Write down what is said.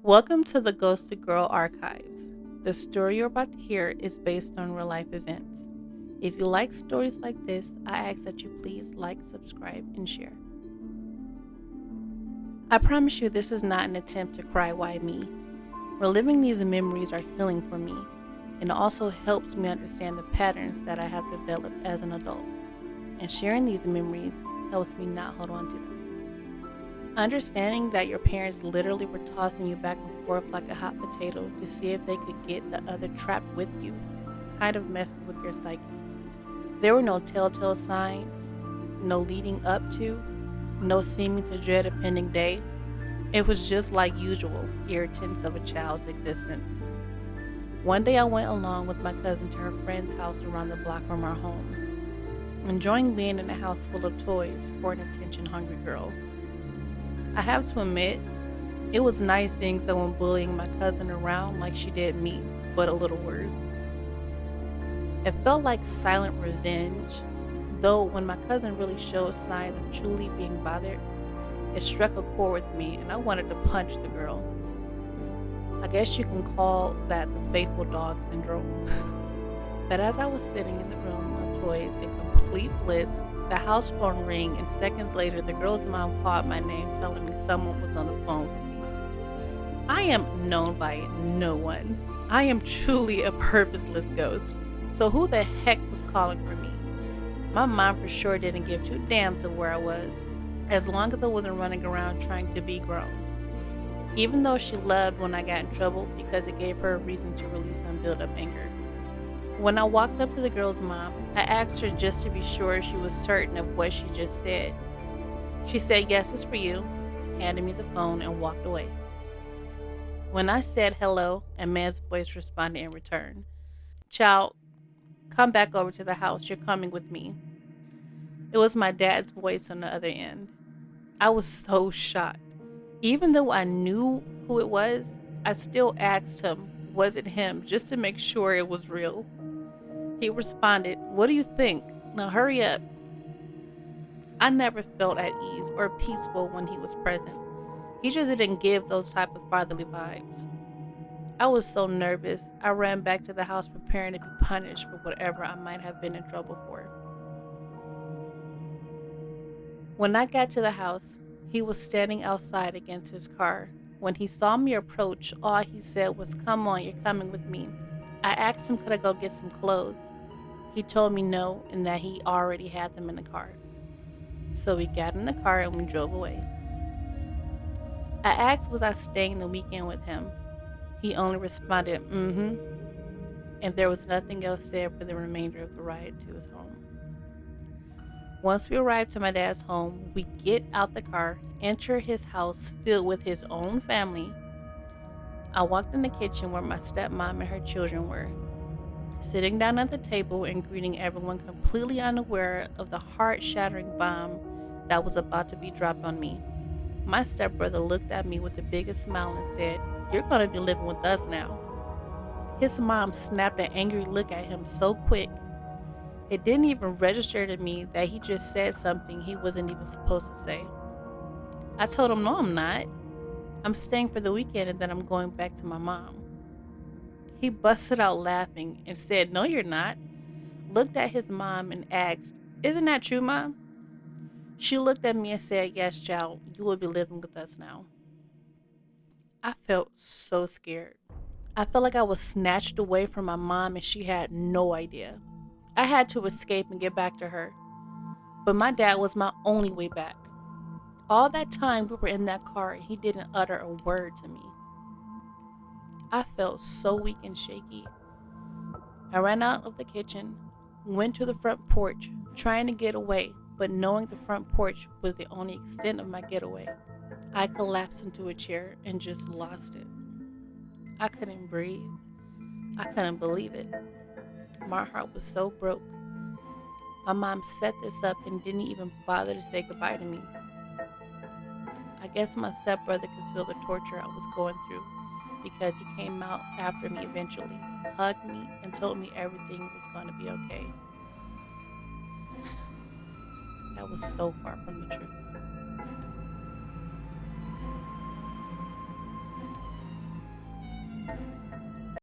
Welcome to the Ghosted Girl Archives. The story you're about to hear is based on real life events. If you like stories like this, I ask that you please like, subscribe, and share. I promise you this is not an attempt to cry why me. Reliving these memories are healing for me, and it also helps me understand the patterns that I have developed as an adult. And sharing these memories helps me not hold on to them. Understanding that your parents literally were tossing you back and forth like a hot potato to see if they could get the other trapped with you kind of messes with your psyche. There were no telltale signs, no leading up to, no seeming to dread a pending day. It was just like usual irritants of a child's existence. One day I went along with my cousin to her friend's house around the block from our home, enjoying being in a house full of toys for an attention-hungry girl. I have to admit, it was nice seeing someone bullying my cousin around like she did me, but a little worse. It felt like silent revenge, though when my cousin really showed signs of truly being bothered, it struck a chord with me and I wanted to punch the girl. I guess you can call that the faithful dog syndrome. But as I was sitting in the room of toys in complete bliss, the house phone rang, and seconds later, the girl's mom called my name, telling me someone was on the phone with me. I am known by no one. I am truly a purposeless ghost. So who the heck was calling for me? My mom for sure didn't give two damns of where I was, as long as I wasn't running around trying to be grown. Even though she loved when I got in trouble because it gave her a reason to release some built-up anger. When I walked up to the girl's mom, I asked her just to be sure she was certain of what she just said. She said, "Yes, it's for you," handed me the phone and walked away. When I said hello, a man's voice responded in return. "Child, come back over to the house. You're coming with me." It was my dad's voice on the other end. I was so shocked. Even though I knew who it was, I still asked him, was it him, just to make sure it was real. He responded, "What do you think? Now hurry up." I never felt at ease or peaceful when he was present. He just didn't give those type of fatherly vibes. I was so nervous, I ran back to the house preparing to be punished for whatever I might have been in trouble for. When I got to the house, he was standing outside against his car. When he saw me approach, all he said was, "Come on, you're coming with me." I asked him could I go get some clothes. He told me no and that he already had them in the car. So we got in the car and we drove away. I asked was I staying the weekend with him. He only responded, "Mm-hmm," and there was nothing else said for the remainder of the ride to his home. Once we arrived to my dad's home, we get out the car, enter his house filled with his own family. I walked in the kitchen where my stepmom and her children were, sitting down at the table and greeting everyone completely unaware of the heart-shattering bomb that was about to be dropped on me. My stepbrother looked at me with the biggest smile and said, "You're going to be living with us now." His mom snapped an angry look at him so quick, it didn't even register to me that he just said something he wasn't even supposed to say. I told him, "No, I'm not. I'm staying for the weekend and then I'm going back to my mom." He busted out laughing and said, "No, you're not." Looked at his mom and asked, "Isn't that true, Mom?" She looked at me and said, "Yes, child, you will be living with us now." I felt so scared. I felt like I was snatched away from my mom and she had no idea. I had to escape and get back to her. But my dad was my only way back. All that time we were in that car and he didn't utter a word to me. I felt so weak and shaky. I ran out of the kitchen, went to the front porch, trying to get away, but knowing the front porch was the only extent of my getaway. I collapsed into a chair and just lost it. I couldn't breathe. I couldn't believe it. My heart was so broke. My mom set this up and didn't even bother to say goodbye to me. I guess my stepbrother could feel the torture I was going through because he came out after me eventually, hugged me, and told me everything was going to be okay. That was so far from the truth.